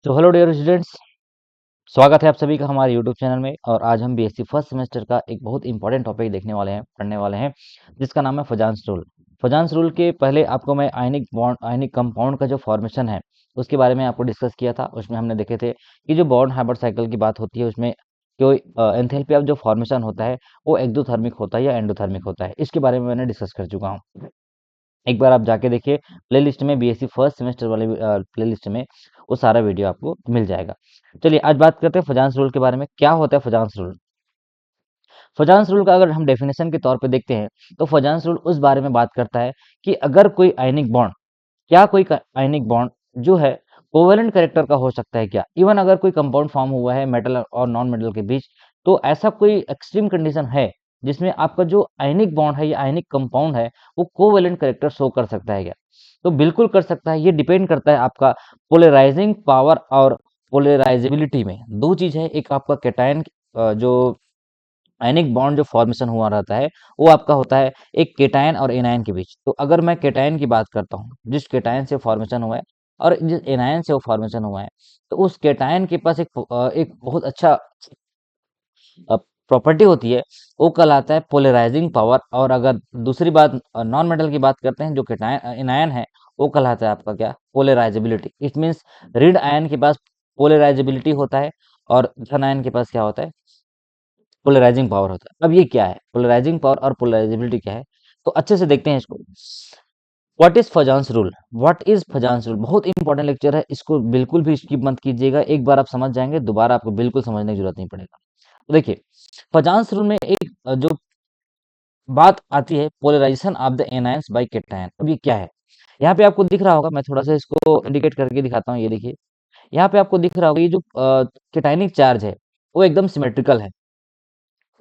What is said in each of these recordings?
तो hello dear students, स्वागत है आप सभी का हमारे यूट्यूब चैनल में। और आज हम बीएससी फर्स्ट सेमेस्टर का एक बहुत इंपॉर्टेंट टॉपिक देखने वाले हैं, पढ़ने वाले हैं, जिसका नाम है फजांस रूल। फजांस रूल के पहले आपको मैं आयनिक बॉन्ड, आयनिक कंपाउंड का जो फॉर्मेशन है उसके बारे में आपको डिस्कस किया था। उसमें हमने देखे थे कि जो बॉन्ड हाइब्रिड साइकिल की बात होती है उसमें जो एंथैल्पी ऑफ जो फॉर्मेशन होता है वो एक्सोथर्मिक होता है या एंडोथर्मिक होता है। इसके बारे में मैंने डिस्कस कर चुका हूँ। एक बार आप जाके देखिए प्लेलिस्ट में, बीएससी फर्स्ट सेमेस्टर वाले प्लेलिस्ट में वो सारा वीडियो आपको मिल जाएगा। चलिए आज बात करते हैं फजांस रूल के बारे में। क्या होता है फजांस रूल? फजांस रूल का अगर हम डेफिनेशन के तौर पे देखते हैं तो फजांस रूल उस बारे में बात करता है कि अगर कोई आयनिक बॉन्ड, क्या कोई आयनिक बॉन्ड जो है कोवेलेंट कैरेक्टर का हो सकता है क्या, इवन अगर कोई कंपाउंड फॉर्म हुआ है मेटल और नॉन मेटल के बीच, तो ऐसा कोई एक्सट्रीम कंडीशन है जिसमें आपका जो आयनिक बॉन्ड है या आयनिक कंपाउंड है वो कोवेलेंट कैरेक्टर शो कर सकता है क्या? तो बिल्कुल कर सकता है। ये डिपेंड करता है आपका पोलराइजिंग पावर और पोलराइजेबिलिटी में। दो चीज है, एक आपका कैटायन जो आयनिक बॉन्ड जो फॉर्मेशन हुआ रहता है वो आपका होता है एक केटायन और एनायन के बीच। तो अगर मैं केटायन की बात करता हूँ, जिस केटायन से फॉर्मेशन हुआ है और जिस एनायन से वो फॉर्मेशन हुआ है, तो उस केटायन के पास एक बहुत अच्छा प्रॉपर्टी होती है, वो कहलाता है पोलराइजिंग पावर। और अगर दूसरी बात नॉन मेटल की बात करते हैं जो केटायन एनायन है, वो कहलाता है आपका क्या, पोलराइजेबिलिटी। इट मीन्स ऋण आयन के पास पोलराइजेबिलिटी होता है और धन आयन के पास क्या होता है, पोलराइजिंग पावर होता है। अब ये क्या है पोलराइजिंग पावर और पोलराइजेबिलिटी क्या है, तो अच्छे से देखते हैं इसको। What is Fajans rule? What is Fajans rule बहुत इंपॉर्टेंट लेक्चर है, इसको बिल्कुल भी स्किप मत कीजिएगा। एक बार आप समझ जाएंगे, दोबारा आपको बिल्कुल समझने की जरूरत नहीं पड़ेगा। तो देखिए फजांस रूल में एक जो बात आती है polarisation of the anions by cation. अब ये क्या है? यहाँ पे आपको दिख रहा होगा, मैं थोड़ा सा इसको इंडिकेट करके दिखाता हूँ। ये देखिए यहाँ पे आपको दिख रहा होगा, ये जो कैटायनिक चार्ज है वो एकदम सिमेट्रिकल है।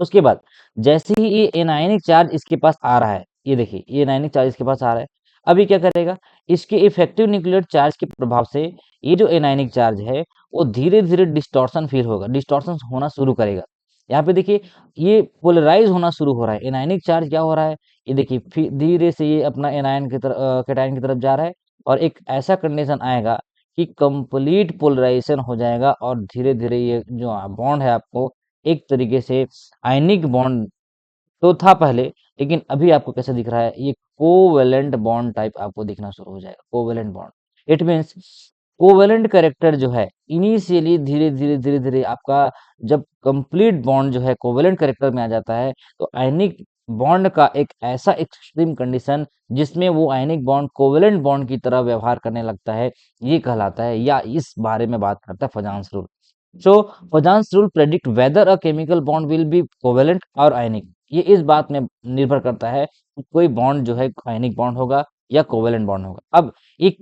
उसके बाद जैसे ही ये एनायनिक चार्ज इसके पास आ रहा है, ये देखिए ये एनायनिक चार्ज इसके पास आ रहा है, अब ये क्या करेगा, इसके इफेक्टिव न्यूक्लियर चार्ज के प्रभाव से ये जो एनायनिक चार्ज है वो धीरे धीरे डिस्टॉर्शन फील होगा, डिस्टॉर्शन होना शुरू करेगा। यहाँ पे देखिए ये पोलराइज होना शुरू हो रहा है। एनायनिक चार्ज क्या हो रहा है, ये देखिए धीरे से ये अपना एनायन की तरफ, कैटायन की तरफ जा रहा है और एक ऐसा कंडीशन आएगा कि कंप्लीट पोलराइजेशन हो जाएगा और धीरे धीरे ये जो बॉन्ड है आपको एक तरीके से आयनिक बॉन्ड तो था पहले, लेकिन अभी आपको कैसे दिख रहा है, ये कोवेलेंट बॉन्ड टाइप आपको दिखना शुरू हो जाएगा। Covalent bond it means covalent character जो है इनिशियली धीरे धीरे धीरे धीरे आपका जब कंप्लीट बॉन्ड जो है कोवेलेंट कैरेक्टर में आ जाता है, तो आयनिक बॉन्ड का एक ऐसा एक्सट्रीम कंडीशन जिसमें वो आयनिक बॉन्ड कोवेलेंट बॉन्ड की तरह व्यवहार करने लगता है, ये कहलाता है या इस बारे में बात करता है Fajans rule. So Poisson's rule predict whether a chemical bond will be covalent और आयनिक। ये इस बात में निर्भर करता है कि कोई बॉन्ड जो है आयनिक बॉन्ड होगा या कोवेलेंट बॉन्ड होगा। अब एक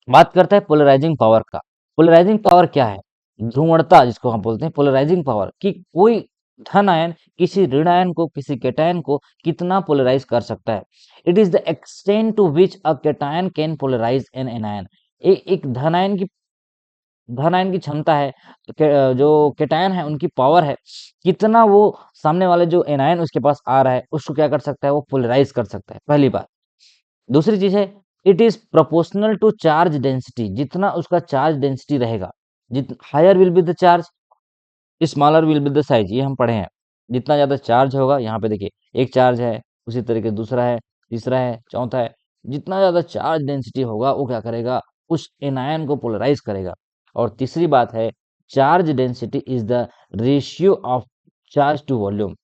बात करता है पोलराइजिंग पावर का। पोलराइजिंग पावर क्या है? ध्रुवणता जिसको हम बोलते हैं पोलराइजिंग पावर, कि कोई धन आयन किसी ऋण आयन को, किसी केटायन को कितना पोलराइज कर सकता है। It is the extent to which a cation can polarise an anion. एक धन आयन की क्षमता है, जो केटायन है उनकी पावर है, कितना वो सामने वाले जो एनायन उसके पास आ रहा है उसको क्या कर सकता है, वो पोलराइज कर सकता है, पहली बात। दूसरी चीज है it is proportional to charge density. जितना उसका चार्ज डेंसिटी रहेगा, जित higher will be the charge, smaller will be the size, ये हम पढ़े हैं। जितना ज्यादा चार्ज होगा, यहाँ पे देखिए एक चार्ज है, उसी तरीके दूसरा है, तीसरा है, चौथा है, जितना ज्यादा चार्ज डेंसिटी होगा वो क्या करेगा, उस एनायन को पोलराइज करेगा। और तीसरी बात है charge density is the ratio of charge to volume.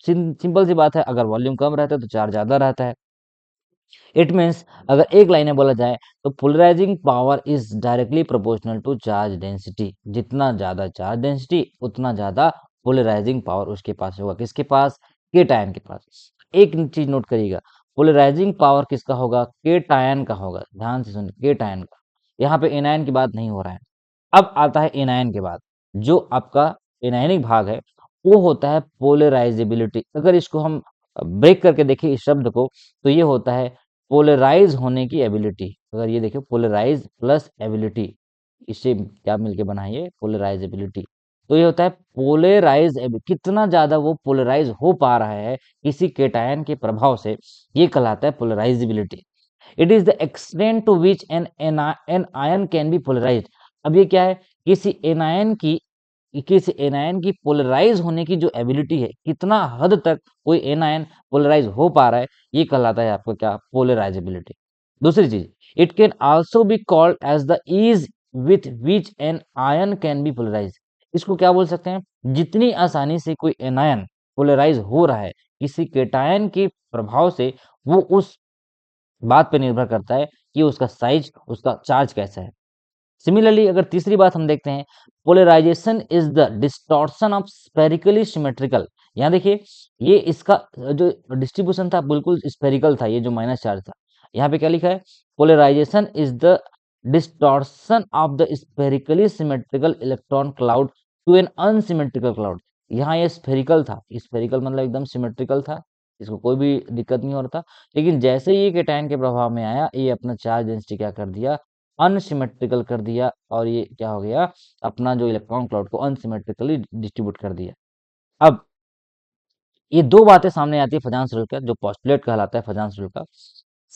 Simple सी बात है, अगर वॉल्यूम कम रहता है तो चार्ज ज्यादा रहता है। इट मीन्स अगर एक लाइन में बोला जाए तो polarising power is directly proportional to charge density. जितना ज्यादा चार्ज डेंसिटी उतना ज्यादा पोलराइजिंग पावर उसके पास होगा। किसके पास? केटायन के पास। एक चीज नोट करिएगा, पोलराइजिंग पावर किसका होगा? केटायन का होगा। ध्यान से सुनिए, केटायन का। यहाँ पे एनायन की बात नहीं हो रहा है। अब आता है एनायन के बाद, जो आपका एनायनिक भाग है वो होता है पोलराइजेबिलिटी। अगर इसको हम ब्रेक करके देखें इस शब्द को, तो ये होता है पोलराइज होने की एबिलिटी। अगर ये देखो पोलराइज प्लस एबिलिटी, इससे क्या मिलके बना है ये पोलराइजेबिलिटी। तो ये होता है पोलराइज, कितना ज्यादा वो पोलराइज हो पा रहा है किसी केटायन के प्रभाव से, ये कहलाता है polarisability. It is the extent to which an ion can be polarised. अब ये क्या है, किसी एनायन की पोलराइज होने की जो एबिलिटी है, कितना हद तक कोई एनायन पोलराइज हो पा रहा है, ये कहलाता है आपका क्या, पोलराइजेबिलिटी। दूसरी चीज, it can also be called as the ease with which an ion can be polarise. इसको क्या बोल सकते हैं, जितनी आसानी से कोई एनायन पोलराइज हो रहा है किसी केटायन के प्रभाव से, वो उस बात पे निर्भर करता है कि उसका साइज, उसका चार्ज कैसा है। सिमिलरली अगर तीसरी बात हम देखते हैं, polarisation is the distortion of spherically symmetrical. यहाँ देखिए, ये इसका जो डिस्ट्रीब्यूशन था बिल्कुल स्पेरिकल था, ये जो माइनस चार्ज था। यहाँ पे क्या लिखा है, polarisation is the distortion of the spherically symmetrical electron cloud to an unsymmetrical cloud. यहाँ ये स्फेरिकल था, स्फेरिकल मतलब एकदम सिमेट्रिकल था, इसको कोई भी दिक्कत नहीं हो रहा था। लेकिन जैसे ही ये केटायन के प्रभाव में आया, ये अपना चार्ज डेंसिटी क्या कर दिया, अनसिमेट्रिकल कर दिया, और ये क्या हो गया, अपना जो इलेक्ट्रॉन क्लाउड को अनसिमेट्रिकली डिस्ट्रीब्यूट कर दिया। अब ये दो बातें सामने आती है फजांस रूल का, जो पोस्टुलेट कहलाता है फजांस रूल का।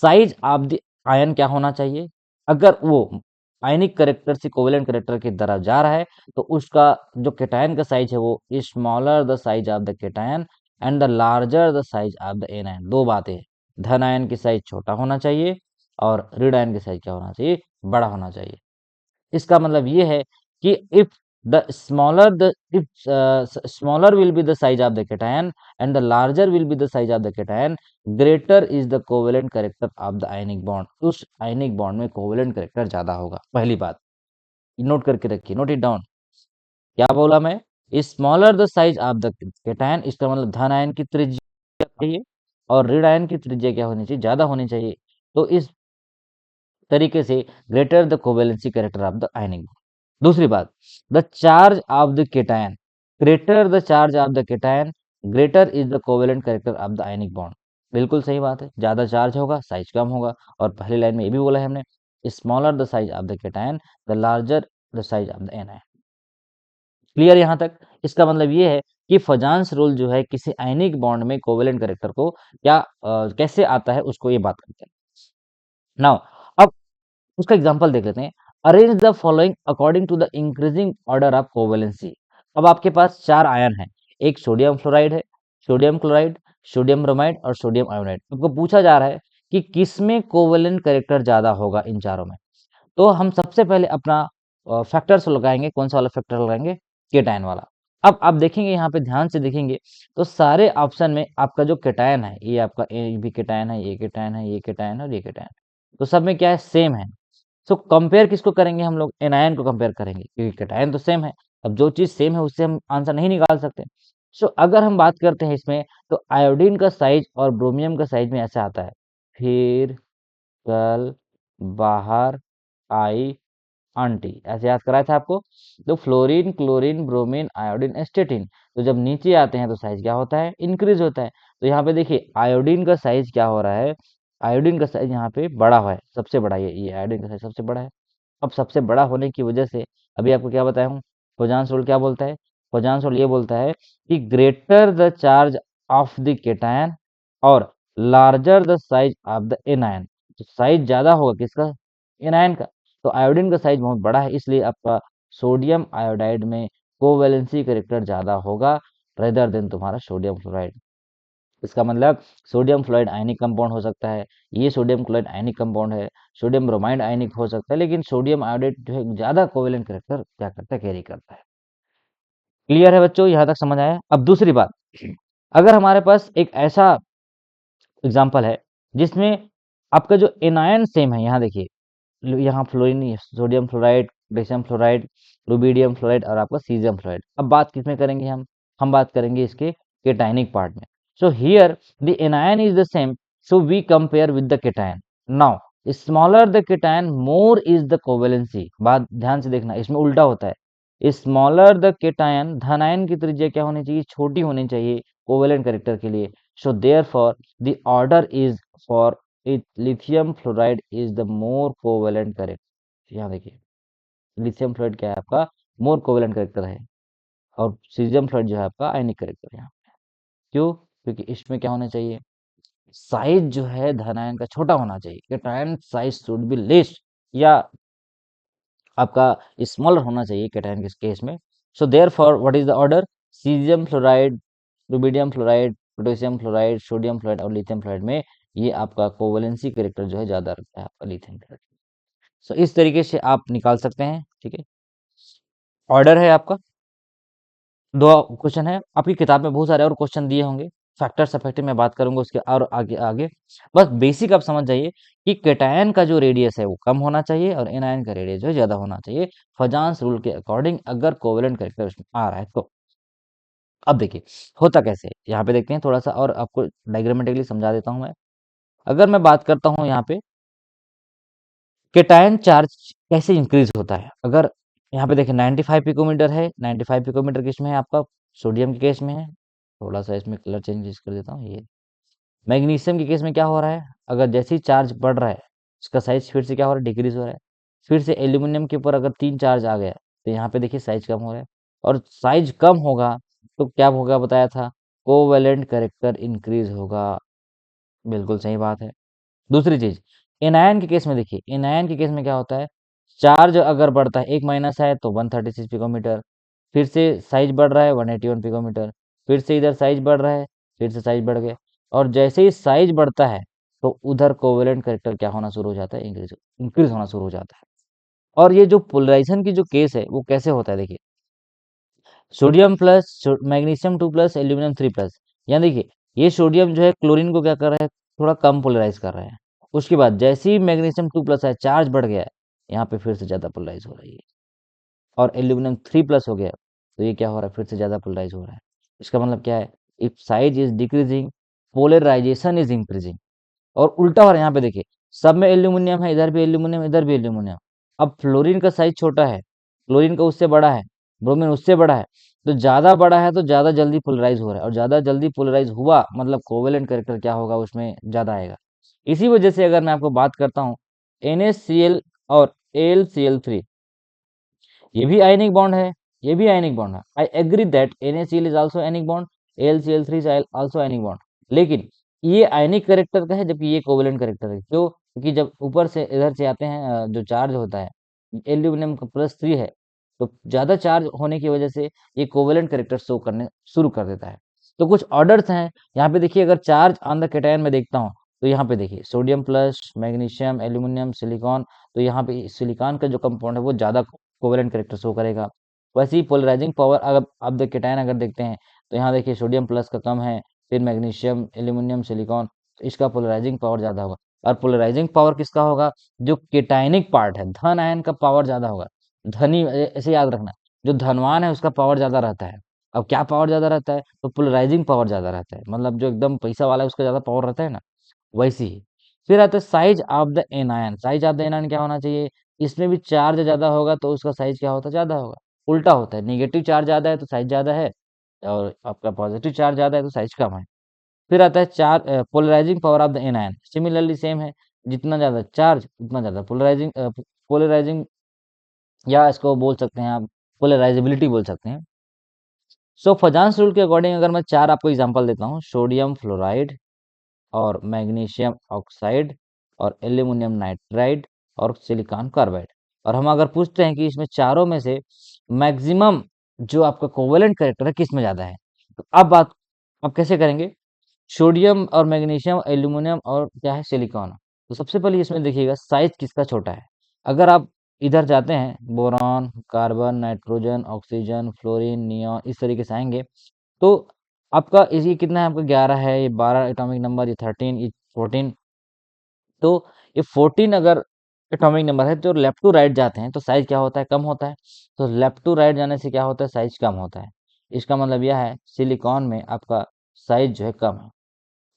साइज ऑफ द आयन क्या होना चाहिए, अगर वो आयनिक करेक्टर से कोवेलेंट करेक्टर की तरफ जा रहा है, तो उसका जो केटायन का साइज है वो smaller the size of the cation and the larger the size of the anion. दो बातें हैं, धन आयन की साइज छोटा होना चाहिए और ऋण आयन की साइज क्या होना चाहिए, बड़ा होना चाहिए। इसका मतलब ये है कि if the smaller the if smaller will be the size of the cation and the larger will be the size of the cation, greater is the covalent character of the ionic bond. उस ionic bond में covalent character ज्यादा होगा। पहली बात note करके रखिए, note it down. क्या बोला मैं, smaller the size of the cation, इसका मतलब धन आयन की त्रिज्या चाहिए और ऋण आयन की त्रिज्या क्या होनी चाहिए, ज्यादा होनी चाहिए। तो इस तरीके से greater the covalency character of the ionic. दूसरी बात, the charge of the cation, greater the charge of the cation, greater is the covalent character of the ionic bond. बिल्कुल सही बात है, ज्यादा चार्ज होगा साइज कम होगा। और पहली लाइन में ये भी बोला है हमने, smaller the size of the cation, the larger the size of the anion. Clear यहाँ तक। इसका मतलब ये है कि फजांस रूल जो है किसी आयनिक बॉन्ड में कोवेलेंट कैरेक्टर को क्या कैसे आता है, उसको ये बात करते हैं। नाउ अब उसका एग्जांपल देख लेते हैं। Arrange the following according to the increasing order of covalency. अब आपके पास चार आयन है, एक सोडियम फ्लोराइड है, सोडियम क्लोराइड, सोडियम ब्रोमाइड और सोडियम आयोनाइड। आपको पूछा जा रहा है कि किसमें कोवेलेंट कैरेक्टर ज्यादा होगा इन चारों में। तो हम सबसे पहले अपना फैक्टर्स लगाएंगे। कौन सा वाला फैक्टर लगाएंगे, केटायन वाला। अब आप देखेंगे यहाँ पे ध्यान से देखेंगे तो सारे ऑप्शन में आपका जो केटायन है, ये आपका ए भी केटायन है, ये केटायन है, ये केटायन है और ये केटायन, तो सब में क्या है, सेम है। सो कंपेयर किसको करेंगे, हम लोग एनायन को कंपेयर करेंगे, क्योंकि कैटायन तो सेम है। अब जो चीज सेम है उससे हम आंसर नहीं निकाल सकते। सो अगर हम बात करते हैं इसमें, तो आयोडीन का साइज और ब्रोमियम का साइज में ऐसा आता है, फिर कल बाहर आई आंटी, ऐसे याद कराया था आपको। तो फ्लोरीन, क्लोरीन, ब्रोमीन, आयोडीन, एस्टेटिन, तो जब नीचे आते हैं तो साइज क्या होता है, इंक्रीज होता है। तो यहाँ पे देखिए आयोडीन का साइज क्या हो रहा है, आयोडीन का साइज यहाँ पे बड़ा हुआ है, सबसे बड़ा ये आयोडीन का साइज सबसे बड़ा है। अब सबसे बड़ा होने की वजह से अभी आपको क्या बताया हूँ, पोजांस रूल क्या बोलता है, पोजांस रूल ये बोलता है कि greater the charge of the cation और larger the size of the anion. तो साइज ज्यादा होगा किसका, एनायन का। तो आयोडीन का साइज बहुत बड़ा है, इसलिए आपका सोडियम आयोडाइड में कोवैलेंसी कैरेक्टर ज्यादा होगा रेदर देन तुम्हारा सोडियम फ्लोराइड। इसका मतलब सोडियम फ्लोराइड आयनिक कंपाउंड हो सकता है, ये सोडियम क्लोराइड आयनिक कंपाउंड है, सोडियम ब्रोमाइड आयनिक हो सकता है, लेकिन सोडियम आयोडाइड जो है ज्यादा कोवेलेंट कैरेक्टर क्या करता है, कैरी करता है। क्लियर है बच्चों, यहाँ तक समझ आया। अब दूसरी बात, अगर हमारे पास एक ऐसा एग्जाम्पल है जिसमें आपका जो एनायन सेम है, यहाँ देखिए, यहाँ fluorine, sodium fluoride, potassium fluoride, rubidium fluoride और आपका सीजियम फ्लोराइड। अब बात किसमें करेंगे हम बात करेंगे इसके केटायनिक पार्ट में। So here the anion is the same, so we compare with the cation. Now smaller the cation more is the covalency. बात ध्यान से देखना, इसमें उल्टा होता है, स्मॉलर द केटायन, धनायन की त्रिज्या क्या होनी चाहिए, छोटी होनी चाहिए कोवेलेंट कैरेक्टर के लिए। So therefore the order is for it lithium fluoride is the more covalent character. यहाँ देखिए लिथियम फ्लोराइड क्या है आपका, मोर कोवेलेंट करेक्टर है, और सीजियम फ्लोराइड जो है आपका आयनिक करेक्टर है यहाँ। क्यों, क्योंकि इसमें क्या होना चाहिए, साइज जो है धनायन का छोटा होना चाहिए, cation size should be less, या आपका स्मॉलर होना चाहिए कैटायन के केस में। So therefore what is the order? Caesium fluoride, rubidium fluoride, potassium fluoride, sodium fluoride और लिथियम फ्लोराइड में ये आपका कोवैलेंसी कैरेक्टर जो है ज़्यादा रखता है आपका लिथियम फ्लोराइड। सो इस तरीके से आप निकाल सकते हैं, ठीक है। ऑर्डर है आपका, 2 क्वेश्चन है। आपकी किताब में बहुत सारे और क्वेश्चन दिए होंगे, फैक्टर्स इफेक्टिव में बात करूँगा उसके और आगे आगे। बस बेसिक आप समझ जाइए कि कैटायन का जो रेडियस है वो कम होना चाहिए और एनायन का रेडियस जो है ज़्यादा होना चाहिए, फजान्स रूल के अकॉर्डिंग, अगर कोवेलेंट कैरेक्टर उसमें आ रहा है तो। अब देखिए होता कैसे है, यहाँ पे देखते हैं थोड़ा-सा और आपको डायग्रामेटिकली समझा देता हूँ मैं। अगर मैं बात करता हूँ यहाँ पे कैटायन चार्ज कैसे इंक्रीज होता है, अगर यहाँ पे देखिए 95 पिकोमीटर है, 95 पिकोमीटर किसमें है आपका? सोडियम के केस में है। थोड़ा सा इसमें कलर चेंजेस कर देता हूँ, ये मैग्नीशियम के केस में क्या हो रहा है, अगर जैसे ही चार्ज बढ़ रहा है उसका साइज फिर से क्या हो रहा है, डिक्रीज हो रहा है। फिर से एल्यूमिनियम के ऊपर अगर 3 चार्ज आ गया तो यहाँ पे देखिए साइज कम हो रहा है, और साइज कम होगा तो क्या होगा बताया था, कोवेलेंट कैरेक्टर इंक्रीज होगा। बिल्कुल सही बात है। दूसरी चीज, एनायन के केस में देखिए, एनायन के केस में क्या होता है, चार्ज अगर बढ़ता है, एक माइनस है तो 136 पिकोमीटर, फिर से साइज बढ़ रहा है 181 पिकोमीटर, फिर से इधर साइज बढ़ रहा है, फिर से साइज बढ़ गया, और जैसे ही साइज बढ़ता है तो उधर कोवेलेंट कैरेक्टर क्या होना शुरू हो जाता है, इंक्रीज इंक्रीज होना शुरू हो जाता है। और ये जो पोलराइजेशन की जो केस है वो कैसे होता है देखिए, sodium plus magnesium 2 plus aluminium 3 plus, यहाँ देखिए ये सोडियम जो है क्लोरीन को क्या कर रहा है, थोड़ा कम पोलराइज कर रहा है। उसके बाद जैसे ही मैग्नीशियम 2 प्लस है, चार्ज बढ़ गया है, यहाँ पे फिर से ज़्यादा पोलराइज हो रही है, और एल्यूमिनियम 3 प्लस हो गया तो ये क्या हो रहा है, फिर से ज़्यादा पोलराइज हो रहा है। इसका मतलब क्या है, if size is decreasing polarisation is increasing. और उल्टा हो रहा है, यहाँ पे देखिए सब में एल्यूमिनियम है, इधर भी एल्यूमिनियम, इधर भी एल्यूमिनियम। अब फ्लोरीन का साइज छोटा है, क्लोरीन का उससे बड़ा है, ब्रोमीन उससे बड़ा है, तो ज्यादा बड़ा है तो ज्यादा जल्दी पोलराइज हो रहा है, और ज्यादा जल्दी पोलराइज हुआ मतलब कोवेलेंट कैरेक्टर क्या होगा उसमें ज्यादा आएगा। इसी वजह से अगर मैं आपको बात करता हूँ NaCl और AlCl3, ये भी आयनिक बॉन्ड है, ये भी आयनिक बॉन्ड है। I agree that NaCl is also ionic bond, AlCl3 is also ionic bond, लेकिन ये आयनिक करेक्टर का है जबकि ये कोवेलेंट करेक्टर है। क्यों? क्योंकि जब ऊपर से इधर से आते हैं जो चार्ज होता है, एल्यूमिनियम का +3 है, तो ज्यादा चार्ज होने की वजह से ये कोवेलेंट करेक्टर शो करने शुरू कर देता है। तो कुछ ऑर्डर्स हैं यहाँ पे देखिए, अगर चार्ज ऑन द कैटायन में देखता हूँ तो यहाँ पे देखिए sodium plus, magnesium, aluminium, silicon, तो यहाँ पे सिलिकॉन का जो कंपाउंड है वो ज्यादा कोवेलेंट कैरेक्टर शो करेगा। वैसे ही पोलराइजिंग पावर अगर आप कैटायन अगर देखते हैं तो यहाँ देखिए सोडियम प्लस का कम है, फिर मैग्नीशियम, एल्यूमिनियम, सिलिकॉन, तो इसका पोलराइजिंग पावर ज़्यादा होगा। और पोलराइजिंग पावर किसका होगा, जो केटायनिक पार्ट है, धन आयन का पावर ज़्यादा होगा। धनी ऐसे याद रखना, जो धनवान है उसका पावर ज़्यादा रहता है। अब क्या पावर ज़्यादा रहता है, तो पोलराइजिंग पावर ज़्यादा रहता है, मतलब जो एकदम पैसा वाला है उसका ज़्यादा पावर रहता है ना, वैसी ही। फिर आता है size of the anion, size of the anion क्या होना चाहिए, इसमें भी चार्ज ज्यादा होगा तो उसका साइज क्या होता है, ज्यादा होगा। उल्टा होता है, निगेटिव चार्ज ज्यादा है तो साइज ज्यादा है, और आपका पॉजिटिव चार्ज ज्यादा है तो साइज कम है। फिर आता है चार polarising power of the anion, similarly same है, जितना ज्यादा चार्ज उतना ज्यादा पोलराइजिंग, पोलराइजिंग, या इसको बोल सकते हैं आप पोलराइजेबिलिटी बोल सकते हैं। सो फजांस रूल के अकॉर्डिंग अगर मैं चार आपको एग्जांपल देता हूँ, सोडियम फ्लोराइड और मैग्नीशियम ऑक्साइड और एल्यूमिनियम नाइट्राइड और सिलिकॉन कार्बाइड, और हम अगर पूछते हैं कि इसमें चारों में से मैक्सिमम जो आपका कोवेलेंट कैरेक्टर है किस में ज़्यादा है, तो अब बात आप कैसे करेंगे, सोडियम और मैग्नीशियम, एल्यूमिनियम और क्या है, सिलिकॉन। तो सबसे पहले इसमें देखिएगा साइज किसका छोटा है। अगर आप इधर जाते हैं, boron, carbon, nitrogen, oxygen, fluorine, neon, इस तरीके से आएंगे, तो आपका ये कितना है, आपका 11 है, ये 12 एटॉमिक नंबर, ये 13, ये 14, तो ये 14 अगर एटॉमिक नंबर है तो लेफ्ट टू राइट जाते हैं तो साइज क्या होता है, कम होता है। तो लेफ्ट टू राइट जाने से क्या होता है, साइज कम होता है। इसका मतलब यह है सिलिकॉन में आपका साइज जो है कम है।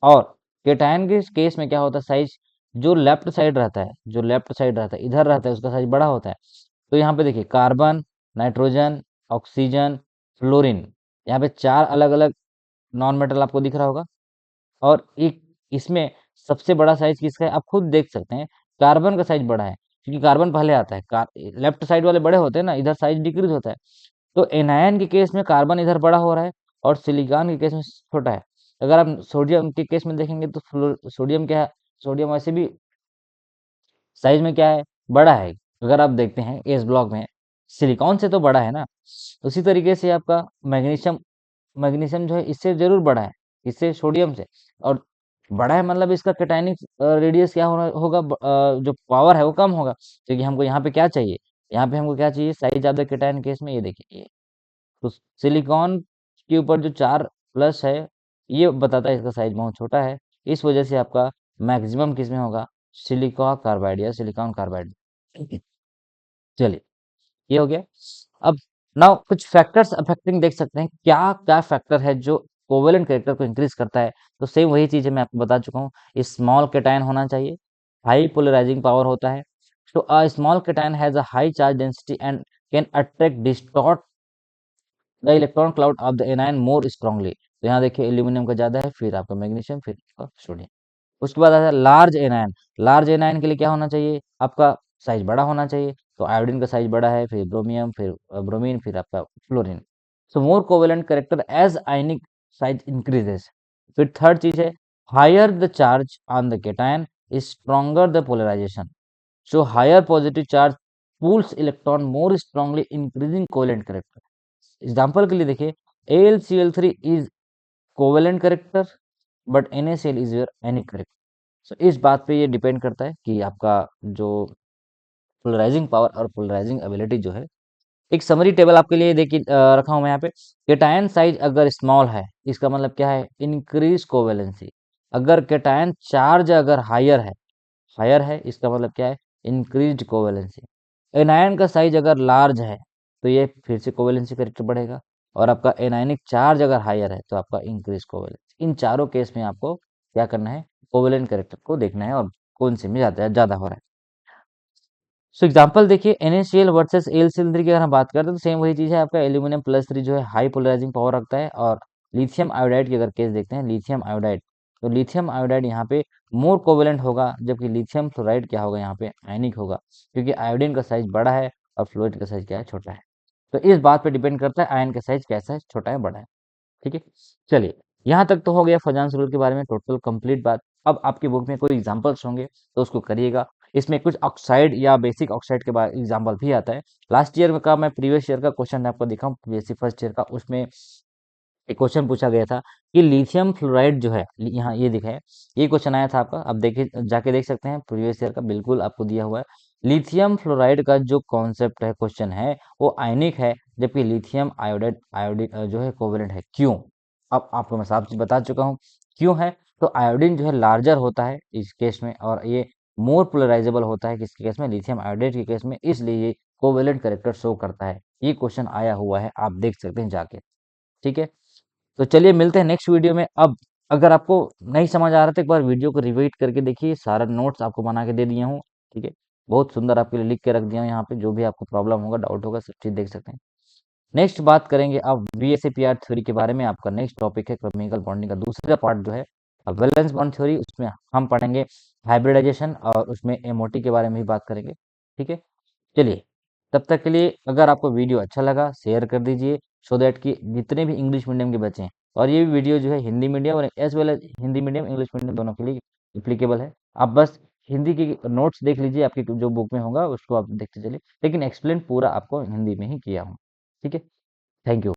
और केटायन के केस में क्या होता है, साइज जो लेफ्ट साइड रहता है, जो लेफ्ट साइड रहता है इधर रहता है उसका साइज बड़ा होता है। तो यहाँ पे देखिए कार्बन, नाइट्रोजन, ऑक्सीजन, फ्लोरीन, यहाँ पे चार अलग अलग नॉन मेटल आपको दिख रहा होगा, और एक इसमें सबसे बड़ा साइज किसका है आप खुद देख सकते हैं, कार्बन का साइज बड़ा है, क्योंकि कार्बन पहले आता है, लेफ्ट साइड वाले बड़े होते हैं ना, इधर साइज डिक्रीज होता है। तो एनायन के केस में कार्बन इधर बड़ा हो रहा है और सिलिकॉन के केस में छोटा है। अगर आप सोडियम के केस में देखेंगे तो सोडियम क्या है, सोडियम वैसे भी साइज में क्या है, बड़ा है, अगर आप देखते हैं एस ब्लॉक में सिलिकॉन से तो बड़ा है ना, उसी तरीके से आपका मैग्नीशियम मैग्नीशियम जो है इससे जरूर बड़ा है, इससे सोडियम से। और बड़ा है मतलब इसका कैटायनिक रेडियस क्या होगा, जो पावर है वो कम होगा, क्योंकि हमको यहाँ पे क्या चाहिए, यहाँ पे हमको क्या चाहिए, size of the cation case में ये देखिए ये। तो सिलिकॉन के ऊपर जो 4+ है ये बताता है इसका साइज बहुत छोटा है, इस वजह से आपका मैक्सिमम किस में होगा, सिलिकॉन कार्बाइड या सिलिकॉन कार्बाइड। चलिए ये हो गया। अब नाउ कुछ फैक्टर्स अफेक्टिंग देख सकते हैं, क्या क्या फैक्टर है जो कोवेलेंट कैरेक्टर को इंक्रीज करता है। तो सेम वही चीज है, मैं आपको बता चुका हूँ, स्मॉल कैटायन होना चाहिए, हाई पोलराइजिंग पावर होता है। तो a small cation has a high charge density and can attract distort the electron cloud of the anion more strongly. तो यहाँ देखिए एल्यूमिनियम का ज्यादा है, फिर आपका मैग्नीशियम, फिर आपका सोडियम। उसके बाद आता है लार्ज एनायन। लार्ज एनायन के लिए क्या होना चाहिए, आपका साइज बड़ा होना चाहिए। तो आयोडीन का साइज बड़ा है, फिर ब्रोमियम, फिर ब्रोमीन, फिर आपका fluorine. So more covalent character as ionic size increases. फिर थर्ड चीज है, higher the charge on the cation is stronger the polarisation. So higher positive charge pulls electron more strongly increasing covalent character. Example के लिए देखिए, AlCl3 is covalent character but NaCl is ionic character. So इस बात पे ये depend करता है कि आपका जो पोलराइजिंग पावर और पोलराइजिंग एबिलिटी जो है। एक समरी टेबल आपके लिए देखिए रखा हूं मैं यहाँ पे। केटायन साइज अगर स्मॉल है, इसका मतलब क्या है, इंक्रीज कोवेलेंसी। अगर केटायन चार्ज अगर हायर है इसका मतलब क्या है, इंक्रीज कोवेलेंसी। एनायन का साइज अगर लार्ज है तो ये फिर से कोवेलेंसी करेक्टर बढ़ेगा। और आपका एनायनिक चार्ज अगर हायर है तो आपका इंक्रीज कोवेलेंसी। इन चारों केस में आपको क्या करना है, कोवेलेंट करेक्टर को देखना है और कौन से में ज्यादा हो रहा है। सो एग्जाम्पल देखिए, NaCl वर्सेस AlCl3 की अगर हम बात करते हैं तो सेम वही चीज है, आपका एल्यूमिनियम +3 जो है हाई पोलराइजिंग पावर रखता है। और लिथियम आयोडाइड की अगर केस देखते हैं, लिथियम आयोडाइड, तो लिथियम आयोडाइड यहाँ पे मोर कोवेलेंट होगा, जबकि लिथियम फ्लोराइड क्या होगा, यहाँ पे आयनिक होगा, क्योंकि आयोडीन का साइज बड़ा है और फ्लोराइड का साइज क्या है, छोटा है। तो इस बात पे डिपेंड करता है आयन का साइज कैसा है, छोटा है बड़ा है। ठीक है, चलिए यहाँ तक तो हो गया फजांस रूल के बारे में टोटल कंप्लीट बात। अब आपकी बुक में कोई एग्जांपल्स होंगे तो उसको करिएगा। इसमें कुछ ऑक्साइड या बेसिक ऑक्साइड के बारे एग्जांपल भी आता है। लास्ट ईयर में का मैं प्रीवियस ईयर का क्वेश्चन आपको दिखाऊं, बेसिक फर्स्ट ईयर का, उसमें एक क्वेश्चन पूछा गया था कि लिथियम फ्लोराइड जो है, यहाँ ये दिखा है, ये क्वेश्चन आया था आपका। अब देखिए जाके देख सकते हैं, प्रीवियस ईयर का बिल्कुल आपको दिया हुआ है। लिथियम फ्लोराइड का जो कॉन्सेप्ट है, क्वेश्चन है, वो आयनिक है, जबकि लिथियम आयोडाइड आयोडीन जो है कोवेलेंट है। क्यों? अब आपको मैं साफ चीज बता चुका हूँ क्यों है। तो आयोडीन जो है लार्जर होता है इस केस में, और ये मोर पोलराइजेबल होता है किसके केस में, लिथियम आयोडाइड के केस में, इसलिए ये कोवेलेंट करेक्टर शो करता है। ये क्वेश्चन आया हुआ है, आप देख सकते हैं जाके। ठीक है, तो चलिए मिलते हैं नेक्स्ट वीडियो में। अब अगर आपको नहीं समझ आ रहा तो एक बार वीडियो को रिवाइट करके देखिए, सारा नोट्स आपको बना के दे दिया हूँ। ठीक है, बहुत सुंदर आपके लिए लिख के रख दिया हूँ यहाँ पे, जो भी आपको प्रॉब्लम होगा, डाउट होगा, सब चीज़ देख सकते हैं। नेक्स्ट बात करेंगे अब VSAPR थ्योरी के बारे में। आपका नेक्स्ट टॉपिक है केमिकल बॉन्डिंग का दूसरा पार्ट जो है वैलेंस बॉन्ड थ्योरी। उसमें हम पढ़ेंगे हाइब्रिडाइजेशन और उसमें MOT के बारे में भी बात करेंगे। ठीक है, चलिए तब तक के लिए अगर आपको वीडियो अच्छा लगा शेयर कर दीजिए, सो दैट कि जितने भी इंग्लिश मीडियम के बच्चे हैं, और ये वीडियो जो है हिंदी मीडियम और as well as Hindi medium English medium दोनों के लिए एप्लीकेबल है। आप बस हिंदी की नोट्स देख लीजिए, आपकी जो बुक में होगा उसको आप देखते चलिए, लेकिन एक्सप्लेन पूरा आपको हिंदी में ही किया हूँ। ठीक है, थैंक यू।